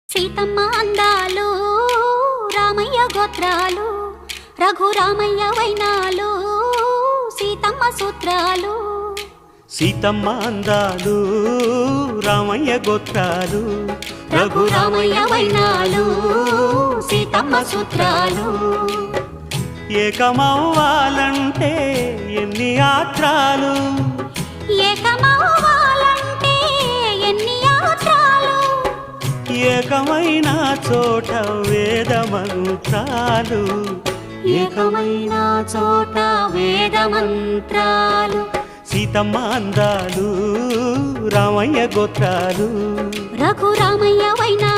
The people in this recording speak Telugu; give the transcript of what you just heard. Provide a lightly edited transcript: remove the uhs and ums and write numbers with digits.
సీతమ్మ అందాలు రామయ్య గోత్రాలు రఘురామయ్య వైనాలు సీతమ్మ సూత్రాలు. సీతమ్మ అందాలు రామయ్య గోత్రాలు రఘురామయ్య వైనాలు సీతమ్మ సూత్రాలు. ఏకమవ్వాలంటే ఎన్ని యాత్రాలు, ఏకమవ్వాలంటే ఎన్ని యాత్రాలు, ఏకమైన చోట వేద మంత్రాలు, ఏకమైన చోట వేద మంత్రాలు. సీతమ్మ అందాలు రామయ్య గోత్రాలు రఘురామయ్య వైనాలు